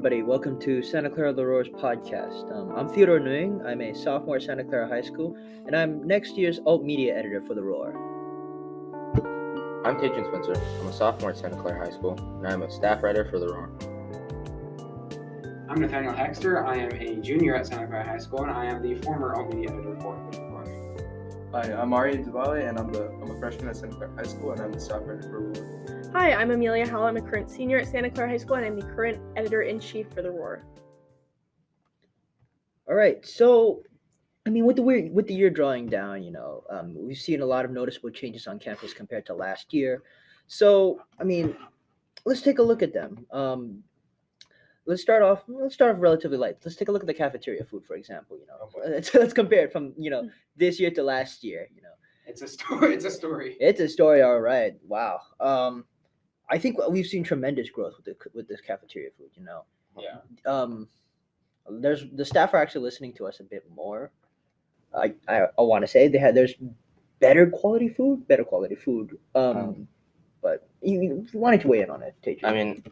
everybody. Welcome to Santa Clara L'Aurore's podcast. I'm Theodore Nguyen. I'm a sophomore at Santa Clara High School, and I'm next year's alt media editor for The Roar. I'm Taejun Spencer. I'm a sophomore at Santa Clara High School, and I'm a staff writer for The Roar. I'm Nathaniel Hekster. I am a junior at Santa Clara High School, and I am the former Amelia editor for The Roar. Hi, I'm Aaryan Dubale, and I'm a freshman at Santa Clara High School, and I'm the staff writer for The Roar. Hi, I'm Amelia, Howell. I'm a current senior at Santa Clara High School, and I'm the current editor-in-chief for The Roar. All right. So, with the year drawing down, we've seen a lot of noticeable changes on campus compared to last year. So, let's take a look at them. Let's start off relatively light. Let's take a look at the cafeteria food, for example. Let's compare it from this year to last year. It's a story. It's a story. It's a story. All right. Wow. I think we've seen tremendous growth with this cafeteria food. Yeah. There's the staff are actually listening to us a bit more. I want to say there's better quality food. But you wanted to weigh in on it, Taejun.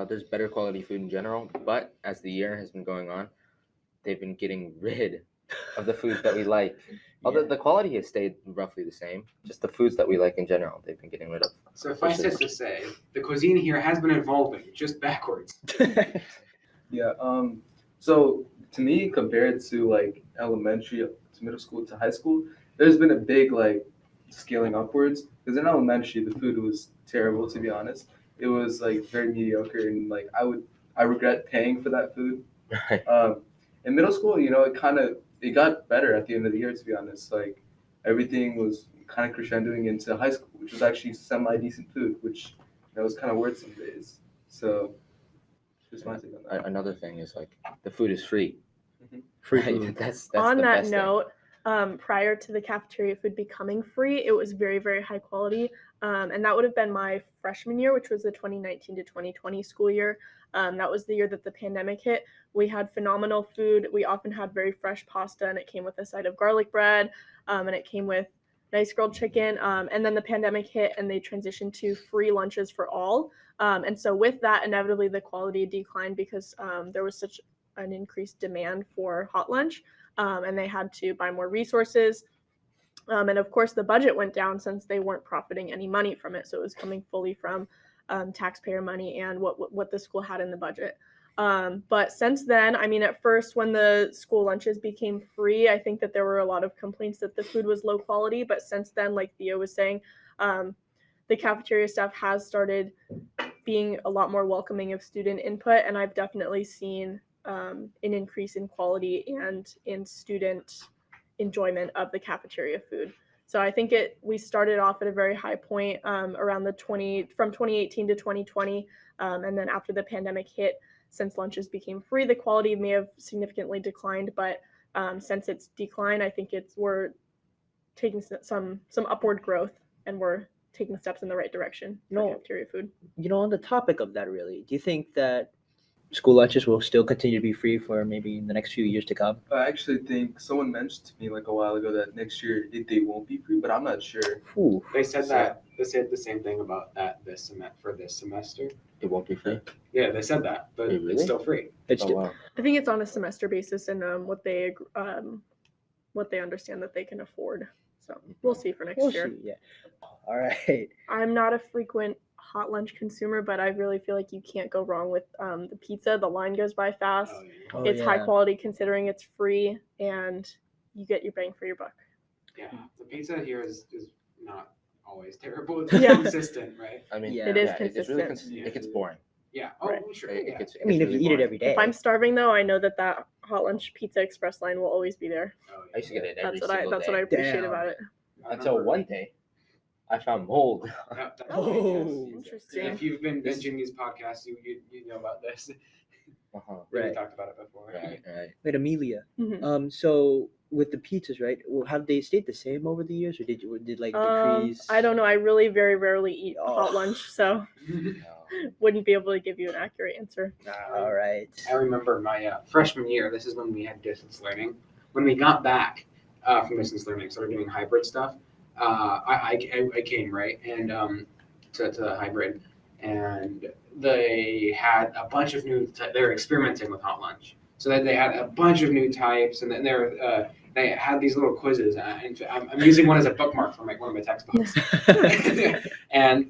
There's better quality food in general, but as the year has been going on, they've been getting rid of the foods that we like. Although the quality has stayed roughly the same, just the foods that we like in general, they've been getting rid of. Suffice it to say, the cuisine here has been evolving, just backwards. Yeah. So to me, compared to like elementary to middle school to high school, there's been a big scaling upwards. Because in elementary, the food was terrible, to be honest. It was very mediocre, and I regret paying for that food. Right. In middle school, it got better at the end of the year, to be honest. Everything was kind of crescendoing into high school, which was actually semi-decent food, which was kind of weird some days. So, just my take on that. Another thing is the food is free. Mm-hmm. Free Right? food. That's On the that best note, prior to the cafeteria food becoming free, it was very, very high quality. And that would have been my freshman year, which was the 2019 to 2020 school year. That was the year that the pandemic hit. We had phenomenal food. We often had very fresh pasta, and it came with a side of garlic bread, and it came with nice grilled chicken. And then the pandemic hit, and they transitioned to free lunches for all. And so with that, inevitably the quality declined because there was such an increased demand for hot lunch, and they had to buy more resources. And of course, the budget went down since they weren't profiting any money from it. So it was coming fully from taxpayer money and what the school had in the budget. But since then, at first when the school lunches became free, I think that there were a lot of complaints that the food was low quality. But since then, like Theo was saying, the cafeteria staff has started being a lot more welcoming of student input. And I've definitely seen an increase in quality and in student enjoyment of the cafeteria food. So I think we started off at a very high point around from 2018 to 2020. And then after the pandemic hit, since lunches became free, the quality may have significantly declined. But since it's declined, I think we're taking some upward growth, and we're taking steps in the right direction for cafeteria food. On the topic of that, really, do you think that school lunches will still continue to be free for maybe the next few years to come? I actually think someone mentioned to me a while ago that next year they won't be free, but I'm not sure. Ooh. They said that. They said the same thing about that for this semester. It won't be free. Yeah, they said that, but Really? it's still free. Wow. I think it's on a semester basis and what they understand that they can afford. So we'll see for next year. See, yeah. All right. I'm not a frequent hot lunch consumer, but I really feel like you can't go wrong with the pizza. The line goes by fast. It's high quality considering it's free, and you get your bang for your buck. Yeah, the pizza here is not always terrible. It's consistent, right? It is consistent. It's really consistent. It gets boring. Yeah. Right. Sure. It Yeah. gets if you really eat boring. it every day. If I'm starving though, I know that hot lunch pizza express line will always be there. I used to get it every That's single what I day. appreciate Damn. about it. Until one day, I found mold. Oh, interesting. If you've been binging these podcasts, you know about this. Right. We talked about it before. Right. Wait, Amelia. Mm-hmm. So with the pizzas, right? Well, have they stayed the same over the years, or did decrease? I don't know. I really very rarely eat hot lunch, so wouldn't be able to give you an accurate answer. All right. I remember my freshman year. This is when we had distance learning. When we got back from distance learning, started doing hybrid stuff. I came right and to the hybrid, and they had a bunch of new. They were experimenting with hot lunch, so that they had a bunch of new types, and then they had these little quizzes. And I'm using one as a bookmark for one of my textbooks. And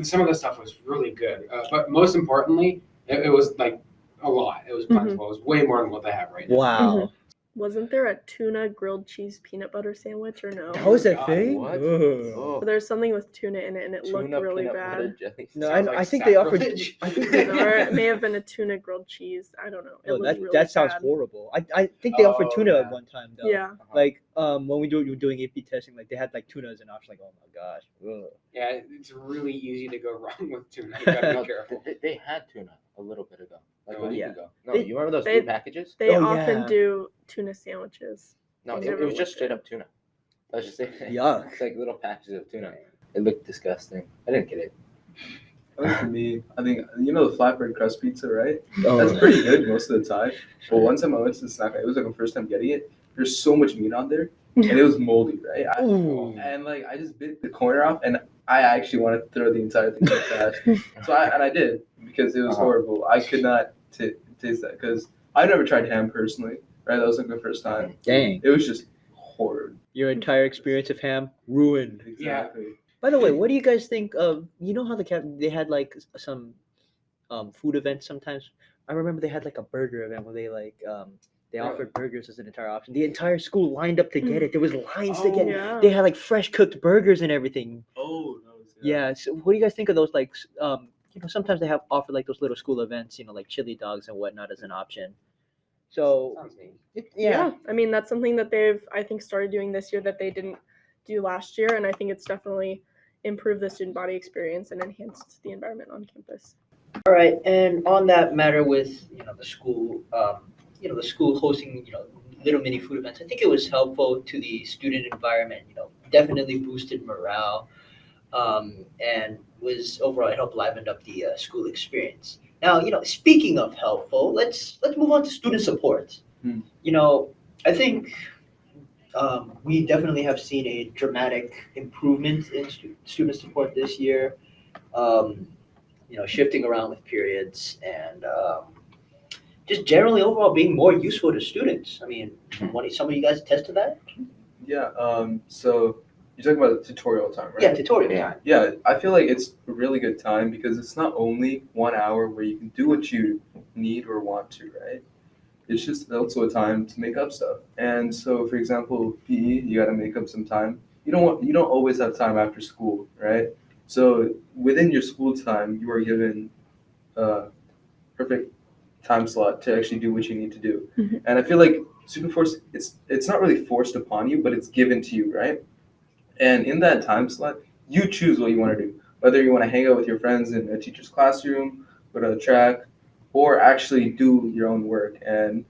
some of the stuff was really good, but most importantly, it was like a lot. It was plentiful. It was way more than what they have right now. Wow. Wasn't there a tuna grilled cheese peanut butter sandwich or no? That was a God, thing? what? Ugh. Oh, There's something with tuna in it, and it looked tuna really peanut bad. butter jelly. No, Sounds I like think they offered. sacrilege. I think they, Or it may have been a tuna grilled cheese. I don't know. It no, looked really that sounds bad. horrible. I think they offered Oh, tuna yeah. at one time though. Yeah. Like when we were doing AP testing, like they had like tuna as an option. Like, oh my gosh. Ugh. Yeah, it's really easy to go wrong with tuna. You gotta No, be careful. they had tuna a little bit ago, like a Oh, week yeah. ago. No, They- you remember those they- blue packages? They Oh, often yeah. do tuna sandwiches. No, I've it never was just looked straight at up tuna. Let's just say Yuck. it's like little packages of tuna. It looked disgusting. I didn't get it. I think for me, I think the flatbread crust pizza, right? Oh. That's pretty good most of the time. But one time I went to the snack, it was like the first time getting it. There's so much meat on there, and it was moldy, right? Ooh. And like I just bit the corner off, and I actually wanted to throw the entire thing in the trash. So I did because it was horrible. I could not taste that because I've never tried ham personally, right? That was like the first time. Dang. It was just horrid. Your entire experience of ham ruined. Exactly. By the way, what do you guys think of? You know how they had like some food events sometimes. I remember they had like a burger event where they like they offered burgers as an entire option. The entire school lined up to get it. There was lines to get it. Yeah. They had like fresh cooked burgers and everything. Oh, no. Yeah. So what do you guys think of those? Like, sometimes they have offered like those little school events. Like chili dogs and whatnot as an option. So Sounds neat. Yeah. I mean, that's something that they've, I think, started doing this year that they didn't do last year. And I think it's definitely improved the student body experience and enhanced the environment on campus. All right, and on that matter with the school, the school hosting little mini food events, I think it was helpful to the student environment. Definitely boosted morale, and was overall it helped livened up the school experience. Now, speaking of helpful, let's move on to student support. Hmm. I think we definitely have seen a dramatic improvement in student support this year. Shifting around with periods and just generally overall being more useful to students. I mean, some of you guys attest to that? Yeah. So you're talking about the tutorial time, right? Yeah, tutorial Yeah. time. Yeah, I feel like it's a really good time because it's not only 1 hour where you can do what you need or want to, right? It's just also a time to make up stuff. And so, for example, PE, you got to make up some time. You don't always have time after school, right? So within your school time, you are given a perfect time slot to actually do what you need to do. Mm-hmm. And I feel like student force, it's not really forced upon you, but it's given to you, right? And in that time slot, you choose what you want to do. Whether you want to hang out with your friends in a teacher's classroom, go to a track, or actually do your own work and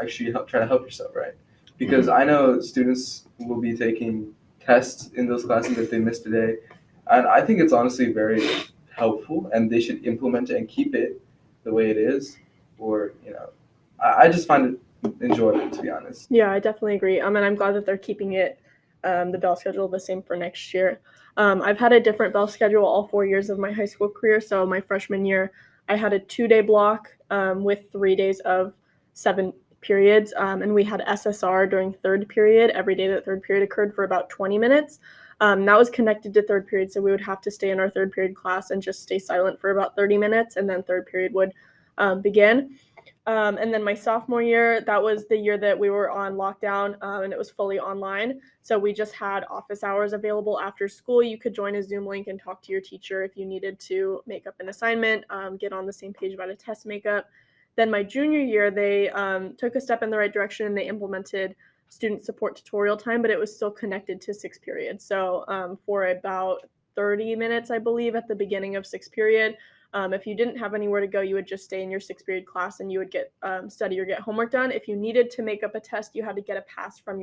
actually try to help yourself, right? Because I know students will be taking tests in those classes if they missed a day. And I think it's honestly very helpful, and they should implement it and keep it the way it is. Or, I just find it enjoyable, to be honest. Yeah, I definitely agree. And I'm glad that they're keeping it, the bell schedule, the same for next year. I've had a different bell schedule all 4 years of my high school career. So my freshman year, I had a 2-day block with 3 days of 7 periods. And we had SSR during third period. Every day that third period occurred for about 20 minutes. That was connected to third period. So we would have to stay in our third period class and just stay silent for about 30 minutes. And then third period would begin. And then my sophomore year, that was the year that we were on lockdown and it was fully online. So we just had office hours available after school. You could join a Zoom link and talk to your teacher if you needed to make up an assignment, get on the same page about a test makeup. Then my junior year, they took a step in the right direction and they implemented student support tutorial time, but it was still connected to 6th period. So for about 30 minutes, I believe, at the beginning of 6th period, if you didn't have anywhere to go, you would just stay in your 6th period class and you would get study or get homework done. If you needed to make up a test, you had to get a pass from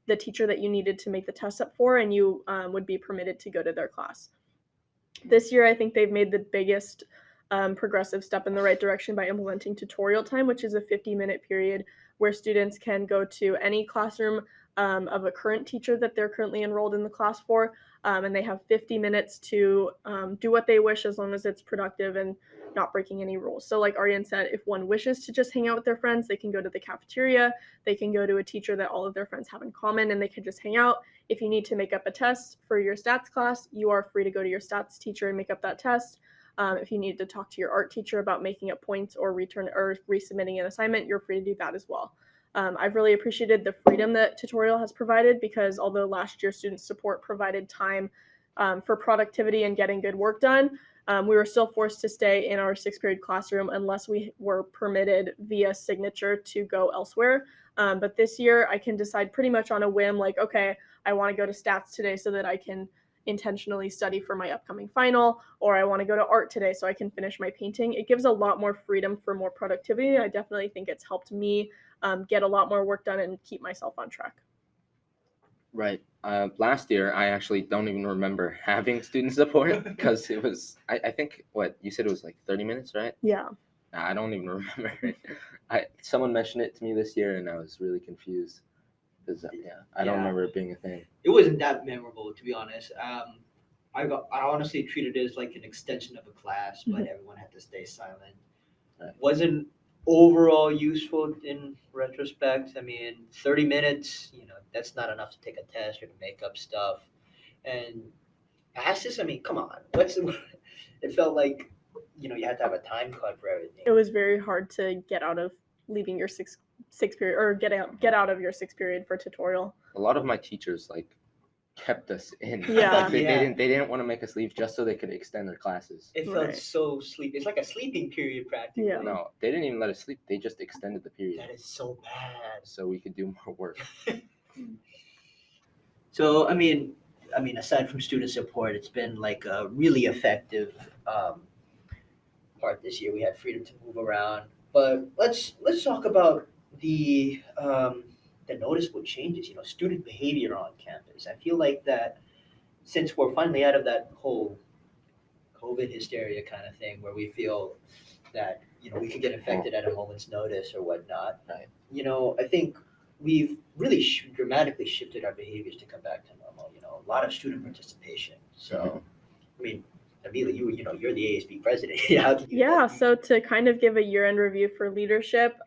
the teacher that you needed to make the test up for, and you would be permitted to go to their class. This year, I think they've made the biggest progressive step in the right direction by implementing tutorial time, which is a 50-minute period where students can go to any classroom of a current teacher that they're currently enrolled in the class for. And they have 50 minutes to do what they wish as long as it's productive and not breaking any rules. So like Aaryan said, if one wishes to just hang out with their friends, they can go to the cafeteria, they can go to a teacher that all of their friends have in common, and they can just hang out. If you need to make up a test for your stats class, you are free to go to your stats teacher and make up that test. If you need to talk to your art teacher about making up points or resubmitting an assignment, you're free to do that as well. I've really appreciated the freedom that tutorial has provided, because although last year student support provided time for productivity and getting good work done, we were still forced to stay in our 6th period classroom unless we were permitted via signature to go elsewhere. But this year I can decide pretty much on a whim, like, okay, I want to go to stats today so that I can intentionally study for my upcoming final, or I want to go to art today so I can finish my painting. It gives a lot more freedom for more productivity. I definitely think it's helped me get a lot more work done and keep myself on track. Right. Last year, I actually don't even remember having student support because it was, I think, what you said, it was like 30 minutes, right? Yeah. Nah, I don't even remember it. Someone mentioned it to me this year, and I was really confused because I don't Yeah. remember it being a thing. It wasn't that memorable, to be honest. I honestly treated it as like an extension of a class, but everyone had to stay silent. Right. Wasn't overall useful in retrospect. I mean, 30 minutes, that's not enough to take a test or to make up stuff. And Ashes, I mean, come on. It felt like, you had to have a time card for everything. It was very hard to get out of leaving your sixth period, or get out of your 6th period for tutorial. A lot of my teachers kept us in. Yeah. They Yeah. didn't want to make us leave just so they could extend their classes. It felt Right. so sleepy. It's like a sleeping period practically. Yeah. No, they didn't even let us sleep. They just extended the period That is so bad. so we could do more work. So I mean, aside from student support, it's been like a really effective part this year. We had freedom to move around, but let's talk about the noticeable changes. Student behavior on campus. I feel like that since we're finally out of that whole COVID hysteria kind of thing, where we feel that we could get infected at a moment's notice or whatnot. Right. I think we've really dramatically shifted our behaviors to come back to normal. A lot of student participation. So, I mean, Amelia, you're the ASB president. How do you? Yeah, so to kind of give a year-end review for leadership,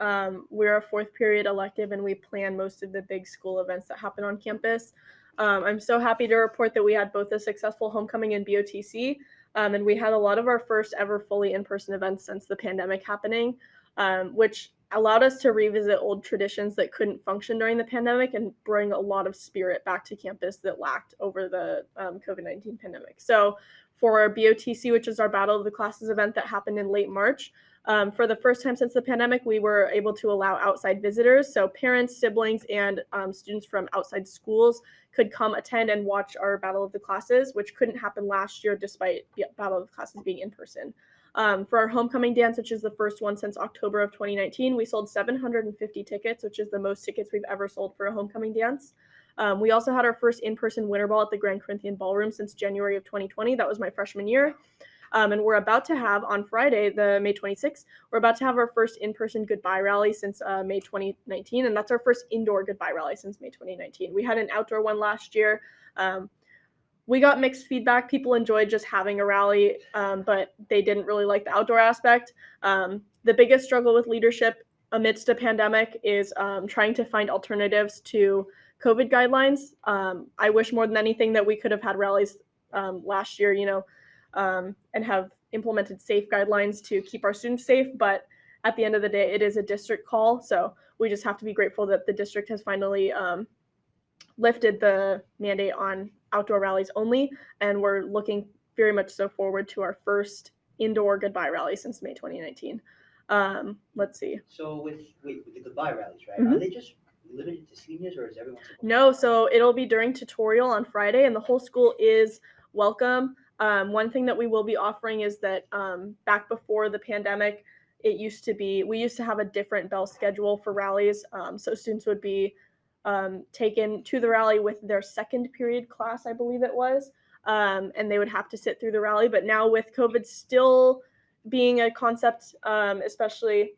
we're a 4th period elective and we plan most of the big school events that happen on campus. I'm so happy to report that we had both a successful homecoming and BOTC, and we had a lot of our first ever fully in-person events since the pandemic happening, which allowed us to revisit old traditions that couldn't function during the pandemic and bring a lot of spirit back to campus that lacked over the COVID-19 pandemic. So for our BOTC, which is our Battle of the Classes event that happened in late March, for the first time since the pandemic, we were able to allow outside visitors. So parents, siblings, and students from outside schools could come attend and watch our Battle of the Classes, which couldn't happen last year despite the Battle of the Classes being in person. For our homecoming dance, which is the first one since October of 2019, we sold 750 tickets, which is the most tickets we've ever sold for a homecoming dance. We also had our first in-person winter ball at the Grand Corinthian Ballroom since January of 2020. That was my freshman year. And we're about to have on Friday, the May 26th, we're about to have our first in-person goodbye rally since May 2019. And that's our first indoor goodbye rally since May 2019. We had an outdoor one last year. We got mixed feedback. People enjoyed just having a rally, but they didn't really like the outdoor aspect. The biggest struggle with leadership amidst a pandemic is trying to find alternatives to COVID guidelines. I wish more than anything that we could have had rallies last year, and have implemented safe guidelines to keep our students safe. But at the end of the day, it is a district call. So we just have to be grateful that the district has finally lifted the mandate on outdoor rallies only. And we're looking very much so forward to our first indoor goodbye rally since May 2019. Let's see. So with the goodbye rallies, right? Mhm. Are they just limited to seniors, or is everyone? No, so it'll be during tutorial on Friday, and the whole school is welcome. One thing that we will be offering is that back before the pandemic, we used to have a different bell schedule for rallies. So students would be taken to the rally with their 2nd period class, I believe it was, and they would have to sit through the rally. But now with COVID still being a concept, especially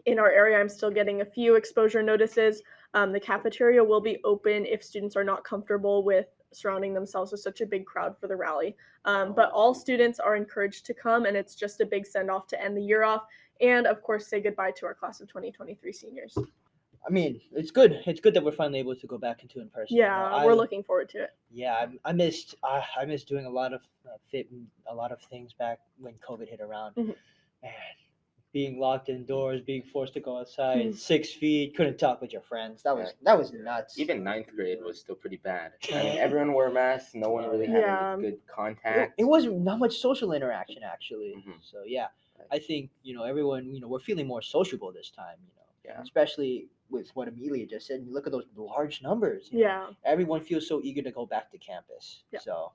in our area, I'm still getting a few exposure notices. The cafeteria will be open if students are not comfortable with surrounding themselves with such a big crowd for the rally. But all students are encouraged to come, and it's just a big send-off to end the year off, and of course say goodbye to our class of 2023 seniors. I mean, it's good. It's good that we're finally able to go back into in person. Yeah, we're looking forward to it. Yeah, I missed doing a lot of a lot of things back when COVID hit around. Mhm. Man, being locked indoors, being forced to go outside, Mhm. 6 feet, couldn't talk with your friends. That was nuts. Even ninth grade was still pretty bad. I mean, everyone wore masks. No one really had Yeah. any good It, contact. it wasn't not much social interaction actually. Mhm. So yeah, Right. I think everyone we're feeling more sociable this time. Yeah. Especially with what Amelia just said. You look at those large numbers. Yeah. Everyone feels so eager to go back to campus. Yeah. So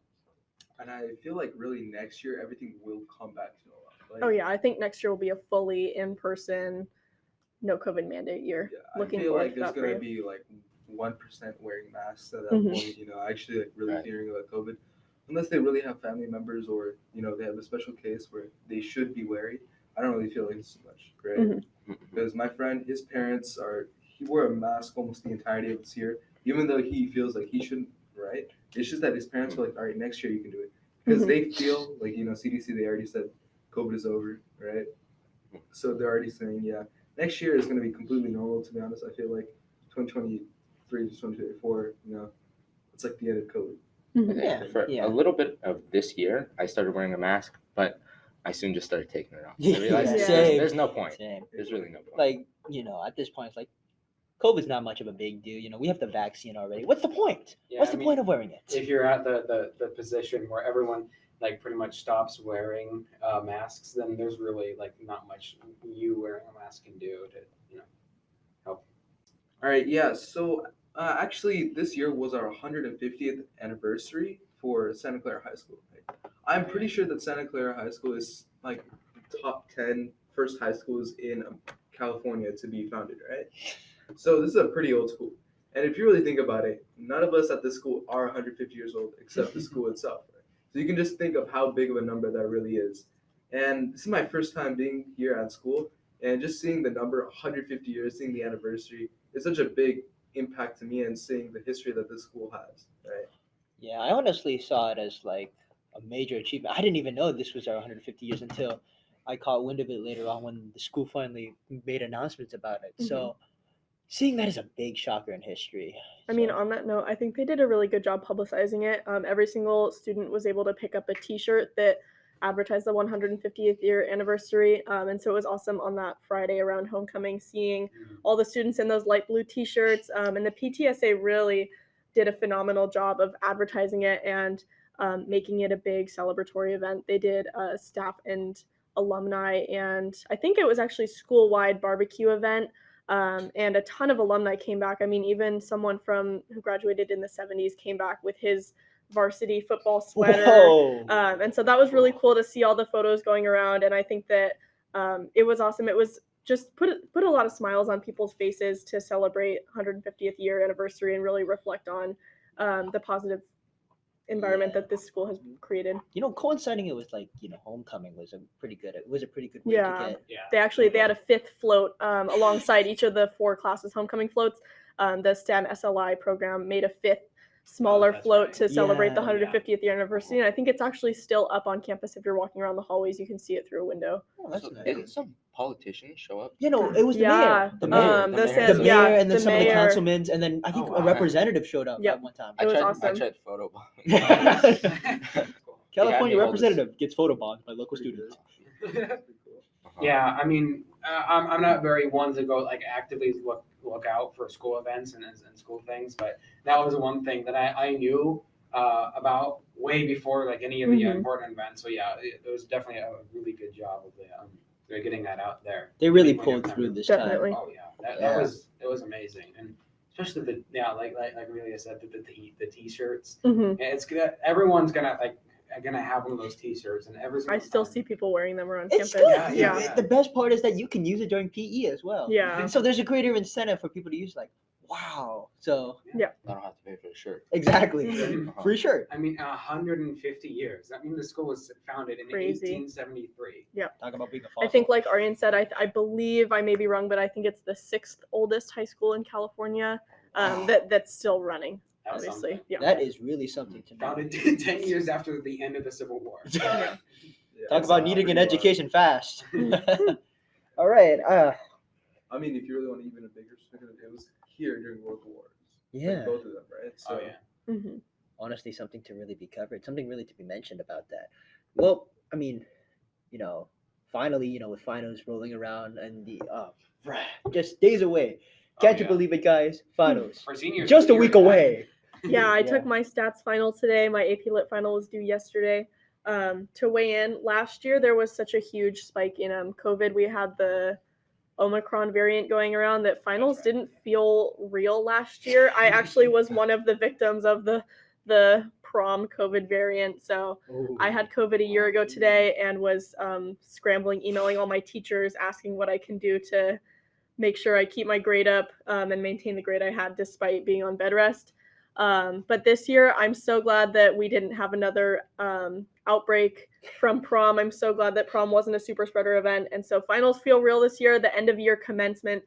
And I feel like really next year everything will come back to normal. Like, Oh yeah, I think next year will be a fully in-person, no COVID mandate year. yeah, Looking I feel forward like to there's that for gonna you. be like 1% wearing masks at that Mhm. point. Actually like really Right. fearing about COVID, unless they really have family members or they have a special case where they should be wary. I don't really feel like it's too much, right? Mhm. Because my friend, his parents he wore a mask almost the entirety of this year, even though he feels like he shouldn't, right? It's just that his parents were like, all right, next year you can do it. Because Mhm. they feel like, CDC, they already said COVID is over, right? So they're already saying, yeah, next year is going to be completely normal, to be honest. I feel like 2023 to 2024, it's like the end of COVID. Mhm. Yeah, For yeah. a little bit of this year, I started wearing a mask, but I soon just started taking it off. I Yeah, realized same. there's no point. Same. There's really no point. Like at this point, it's like COVID's not much of a big deal. We have the vaccine already. What's the point? Yeah, What's I the mean, point of wearing it? If you're at the position where everyone like pretty much stops wearing masks, then there's really like not much you wearing a mask can do to help. All right, yeah. So actually, this year was our 150th anniversary for Santa Clara High School. Right? I'm pretty sure that Santa Clara High School is like the top 10 first high schools in California to be founded, right? So this is a pretty old school. And if you really think about it, none of us at this school are 150 years old except the school itself. Right? So you can just think of how big of a number that really is. And this is my first time being here at school, and just seeing the number 150 years, seeing the anniversary, it's such a big impact to me, and seeing the history that this school has, right? Yeah, I honestly saw it as like a major achievement. I didn't even know this was our 150 years until I caught wind of it later on when the school finally made announcements about it. So seeing that is a big shocker in history. I mean, So- on that note, I think they did a really good job publicizing it. Every single student was able to pick up a T-shirt that advertised the 150th year anniversary, and so it was awesome on that Friday around homecoming, seeing all the students in those light blue T-shirts. And the PTSA really did a phenomenal job of advertising it and making it a big celebratory event. They did a staff and alumni, and I think it was actually school-wide barbecue event. And a ton of alumni came back. I mean, even someone who graduated in the 70s came back with his varsity football sweater. Whoa. And so that was really cool to see all the photos going around. And I think that it was awesome. It was just put a lot of smiles on people's faces to celebrate 150th year anniversary and really reflect on the positive environment Yeah. that this school has created. Coinciding it with homecoming was a pretty good way Yeah. to get. Yeah. They had a fifth float alongside each of the 4 classes homecoming floats. The STEM SLI program made a fifth smaller that's float right. to celebrate the Yeah. 150th year anniversary, and I think it's actually still up on campus. If you're walking around the hallways, you can see it through a window. Oh, that's So nice. didn't some politician show up? It was the Yeah, mayor. The mayor. The the mayor. San- The yeah, mayor and then the some of the mayor. councilmen, and then I think Oh, a wow. representative showed up Yep. at one time. It was I awesome. tried photo. California all this- representative gets photobombed by local Pretty students. Yeah, I mean, I'm not very one to go like actively look out for school events and school things, but that was one thing that I knew about way before like any of the Mhm. important events. So yeah, it was definitely a really good job of getting that out there. They really When pulled you're through coming. this Definitely. time. Oh yeah, Yeah. it was amazing, and especially like Amelia said, the t-shirts. Mhm. Everyone's gonna have one of those t-shirts, and every I single still time. see people wearing them around It's campus. good. Yeah. The best part is that you can use it during PE as well. Yeah. So there's a greater incentive for people to use Wow. So I don't have to pay for a shirt. exactly, Mhm. free shirt. I mean, 150 years. That means the school was founded in Crazy. 1873. Talk about being a I fossil. think, like Aaryan said, I believe, I may be wrong, but I think it's the 6th oldest high school in California that's still running. That's Obviously, something. yeah. That is really something to know. Founded 10 years after the end of the Civil War. Yeah. Talk about needing an pretty wild. education fast. All right. I mean, if you really want to even a bigger perspective, it was here during World Wars. Yeah. Like, both of them, right? So, Oh yeah. hmm Honestly, something to really be covered. Something really to be mentioned about that. Well, I mean, finally, with finals rolling around and the just days away. Can't you yeah. believe it, guys? Finals. For seniors, Just a it's week year and away. Yeah, I Yeah. took my stats final today. My AP Lit final was due yesterday. To weigh in, last year there was such a huge spike in COVID. We had the Omicron variant going around that finals right. didn't feel real last year. I actually was one of the victims of the prom COVID variant. So I had COVID a year ago today and was scrambling, emailing all my teachers, asking what I can do to make sure I keep my grade up and maintain the grade I had despite being on bed rest. But this year, I'm so glad that we didn't have another outbreak from prom. I'm so glad that prom wasn't a super spreader event. And so finals feel real this year. The end of year commencement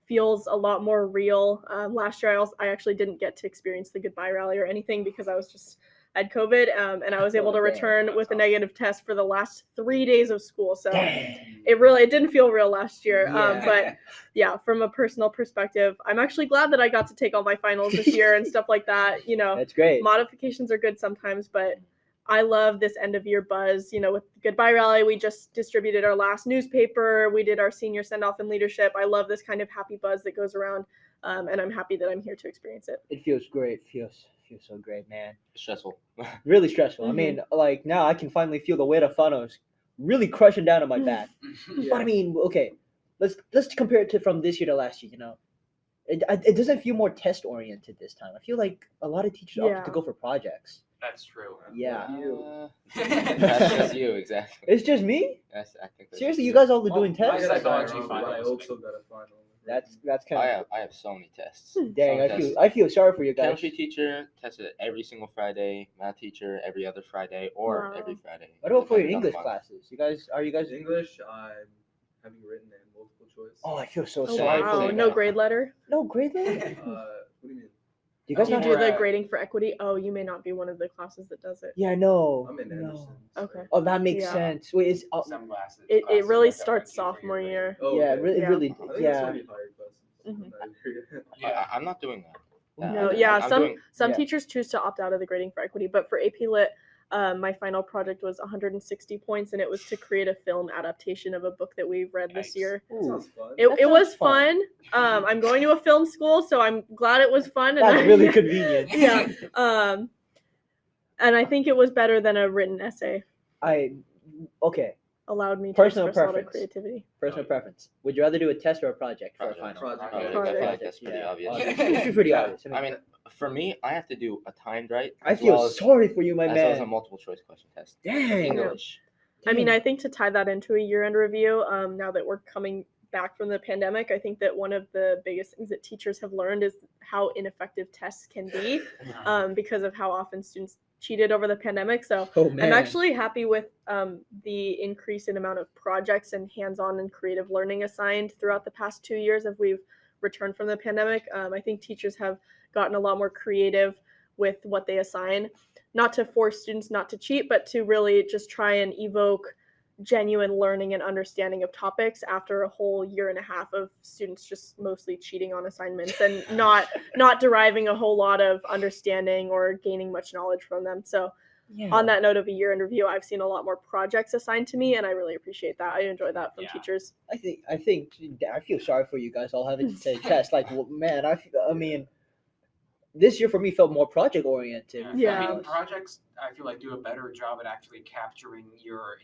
feels a lot more real. Last year, I actually didn't get to experience the goodbye rally or anything because I had COVID, and I was able to dang. return with a negative test for the last 3 days of school. So Dang. it didn't feel real last year. Yeah. But yeah, from a personal perspective, I'm actually glad that I got to take all my finals this year and stuff like that. That's great. Modifications are good sometimes, but I love this end of year buzz. With the goodbye rally, we just distributed our last newspaper. We did our senior send off in leadership. I love this kind of happy buzz that goes around, and I'm happy that I'm here to experience it. It feels great. Feels so great, man. Stressful. Really stressful. I Mhm. mean, like now I can finally feel the weight of funnels really crushing down on my back. But I mean, okay, let's compare it to from this year to last year. It doesn't feel more test oriented this time. I feel like a lot of teachers opted to Yeah. go for projects. That's true. Yeah. That's just you, exactly. It's just me. I think that's Seriously, just you guys all are Well, doing my tests. psychology but I finals. also got a final. That's kind of I have so many tests. dang. So I tests. feel sorry for you guys. Chemistry teacher tested every single Friday. Math teacher every other Friday or Wow. every Friday. What about for your depending on the English month. classes? Are you guys? English, I'm having written and multiple choice. Oh, I feel so Oh, sorry wow. for you. No guys. grade letter? No grade level? Do What do you mean? you guys Do you not do have? the Or, grading for equity? Oh, you may not be one of the classes that does it. Yeah, I know. I'm in No. Anderson. so- Okay. Oh, that makes Yeah. sense. Wait, is Some classes. It classes really like that starts rank you for your sophomore grade. year. Oh, yeah, okay. really, Yeah. really, I think it's yeah. gonna be higher classes. Mhm. I'm not sure. I'm not doing that. No, I- yeah, I'm some doing- some yeah. teachers choose to opt out of the grading for equity, but for AP Lit, my final project was 160 points, and it was to create a film adaptation of a book that we read this Yikes. year. That sounds fun. It That was sounds fun. fun. I'm going to a film school, so I'm glad it was fun. And That's really convenient. Yeah. And I think it was better than a written essay. Okay. Allowed me to Personal express a lot of preference. creativity. Personal preference. Would you rather do a test or a project for a Project. final? Project. I Project. feel like that's pretty Yeah, obvious. It's pretty Yeah. obvious. I mean, for me, I have to do a timed right. I as feel well as, sorry for you, my as well as a man. multiple choice question test. Dang. English. I mean, Dang. I think to tie that into a year-end review, now that we're coming back from the pandemic, I think that one of the biggest things that teachers have learned is how ineffective tests can be because of how often students cheated over the pandemic. So Oh man. I'm actually happy with the increase in amount of projects and hands-on and creative learning assigned throughout the past 2 years as we've returned from the pandemic. I think teachers have gotten a lot more creative with what they assign, not to force students not to cheat, but to really just try and evoke genuine learning and understanding of topics after a whole year and a half of students just mostly cheating on assignments and not deriving a whole lot of understanding or gaining much knowledge from them. So Yeah. on that note of a year in review, I've seen a lot more projects assigned to me, and I really appreciate that. I enjoy that from Yeah. teachers. I feel sorry for you guys all having to take tests. Like, well, man, I mean, this year for me felt more project oriented. Yeah. I mean, projects, I feel like, do a better job at actually capturing your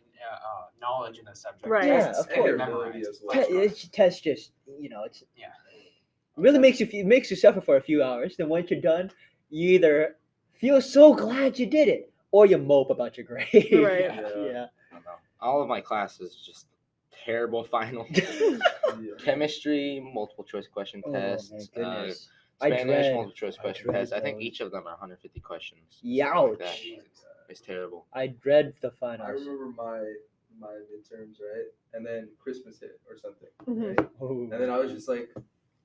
knowledge in the subject. Right. Yeah, Tests, of they get course. memorized As well. Test just it's Yeah. really makes you suffer for a few hours. Then once you're done, you either feel so glad you did it or you mope about your grade. Right. Yeah. I don't know. All of my classes just terrible final. Yeah. Chemistry, multiple choice question Oh my tests. goodness. I Spanish dread- multiple choice I question dread tests. I think those. each of them are 150 questions. something Youch. Like that. It's terrible. I dread the I finals. remember my midterms, right? And then Christmas hit or something, Mhm. right? Ooh. And then I was just like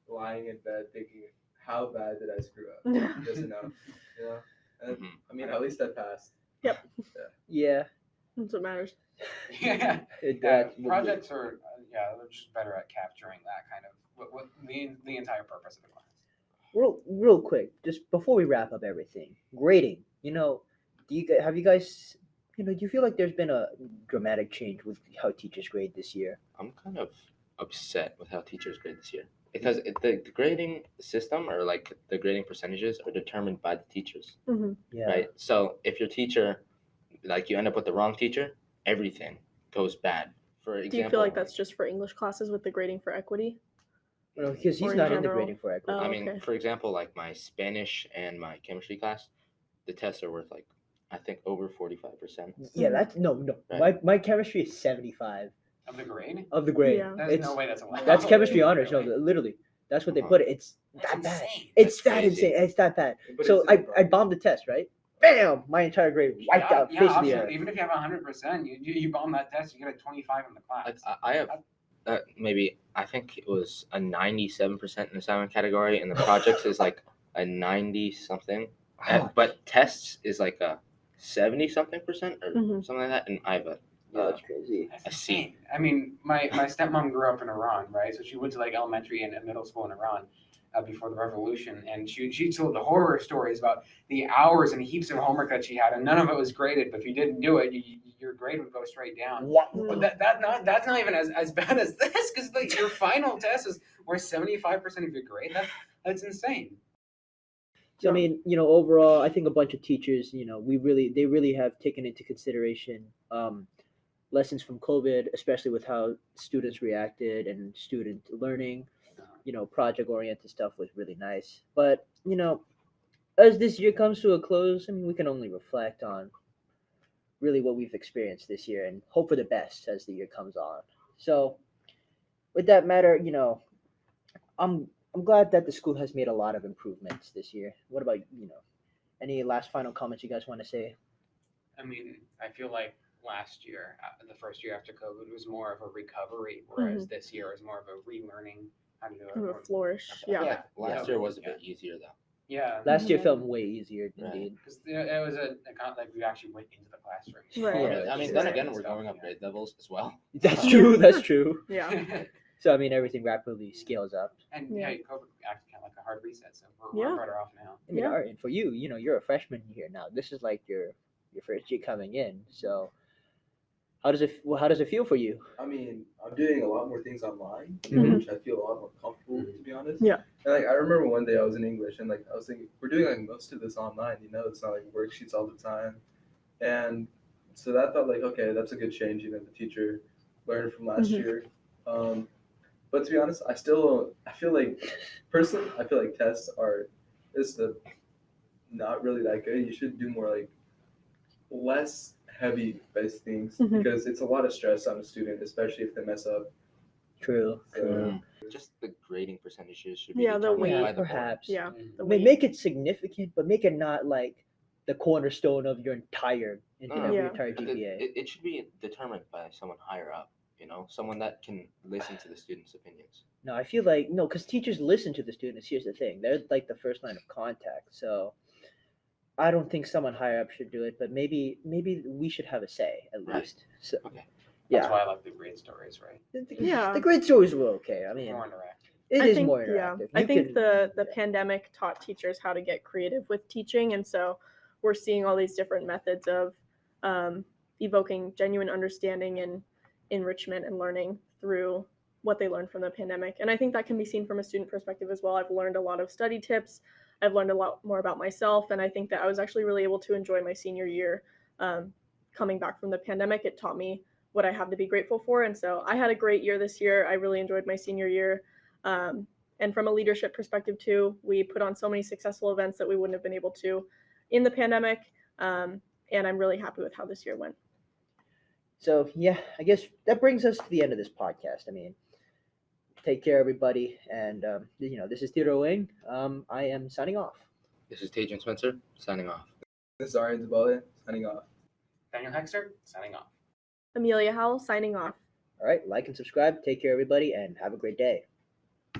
lying in bed thinking, how bad did I screw up? Just enough, you know? And Mhm. I mean, at least I passed. Yeah. That's what matters. Yeah. That would be- Projects are they're just better at capturing that kind of what the entire purpose of the class. real quick, just before we wrap up everything, grading. Have you guys, do you feel like there's been a dramatic change with how teachers grade this year? I'm kind of upset with how teachers grade this year because the grading system or like the grading percentages are determined by the teachers, Yeah. right? So if your teacher, like you end up with the wrong teacher, everything goes bad. For example, Do you feel like that's just for English classes with the grading for equity? Well, because Or he's in not in the general? grading for equity. Oh, I mean, okay. for example, like my Spanish and my chemistry class, the tests are worth like I think over 45%. Yeah, that's no. Right. My chemistry is 75 Of the grade? of the grade. Yeah. There's It's no way that's allowed. that's chemistry honors. No, Really? literally, that's what they Uh-huh. put it. It's That's that bad. insane. It's That's that crazy. insane. It's that bad. But So it's in I bombed the test, right? Bam! My entire grade wiped out. Face of the obviously, earth. even if you have 100%, you bomb that test, you get a 25 in the class. Like I have maybe I think it was a 97% in the assignment category, and the projects is like a 90 something, Ouch. but tests is like a 70 something percent or Mhm. something like that, and I have a Oh, that's crazy. That's I see. insane. I mean, my stepmom grew up in Iran, right? So she went to like elementary and middle school in Iran before the revolution, and she told the horror stories about the hours and heaps of homework that she had, and none of it was graded. But if you didn't do it, your grade would go straight down. What? But that's not even as bad as this, because like your final test is worth 75% of your grade. That's insane. So I mean, overall, I think a bunch of teachers, they really have taken into consideration lessons from COVID, especially with how students reacted and student learning. Project oriented stuff was really nice. But as this year comes to a close, I mean, we can only reflect on really what we've experienced this year and hope for the best as the year comes on. So, with that matter, I'm glad that the school has made a lot of improvements this year. What about any last final comments you guys want to say? I mean, I feel like last year, the first year after COVID, was more of a recovery, whereas this year is more of a relearning how to do it. Kind of a flourish. I feel Yeah. like last year was a bit easier though. Yeah, Last year Mhm. felt way easier, Right. indeed. because it was like we actually went into the classroom. Right. Yeah, I mean, that's then true. again, we're going up grade levels as well. That's true. That's true. Yeah. So I mean, everything rapidly scales up. And Yeah. COVID acted kind of like a hard reset, so we're Yeah. better off now. I mean, Yeah. Aaryan, for you, you're a freshman here now. This is like your first year coming in. So how does it feel for you? I mean, I'm doing a lot more things online, Mhm. which I feel a lot more comfortable, to be honest. Yeah. And like I remember one day I was in English and like I was thinking we're doing like most of this online, it's not like worksheets all the time. And so that felt like okay, that's a good change, the teacher learned from last Mhm. year. But to be honest, I feel like personally, I feel like tests are not really that good. You should do more like less heavy based things Mhm. because it's a lot of stress on a student, especially if they mess up. True. So, Just the grading percentages should be Yeah, the determined weight. by the board. Perhaps. Yeah. The May weight. make it significant, but make it not like the cornerstone of your entire No, of no. your Yeah. entire But GPA. it should be determined by someone higher up, someone that can listen to the students' opinions. No, I feel like no, because teachers listen to the students. Here's the thing: they're like the first line of contact. So I don't think someone higher up should do it, but maybe we should have a say at Right. least. So, Okay. That's yeah, why I like the grade stories, right? Yeah. The grade stories were okay. I mean, More interactive. it I is think, more yeah. interactive. I You think can- the pandemic taught teachers how to get creative with teaching, and so we're seeing all these different methods of evoking genuine understanding and enrichment and learning through what they learned from the pandemic. And I think that can be seen from a student perspective as well. I've learned a lot of study tips. I've learned a lot more about myself, and I think that I was actually really able to enjoy my senior year. Coming back from the pandemic, it taught me what I have to be grateful for, and so I had a great year this year. I really enjoyed my senior year. And from a leadership perspective too, we put on so many successful events that we wouldn't have been able to in the pandemic. And I'm really happy with how this year went. So yeah, I guess that brings us to the end of this podcast. I mean, Take care, everybody. And this is Theodore Wing. I am signing off. This is Taejun Spencer signing off. This is Aaryan Dubale signing off. Nathaniel Hekster, signing off. Amelia Howell signing off. All right, like and subscribe. Take care, everybody, and have a great day.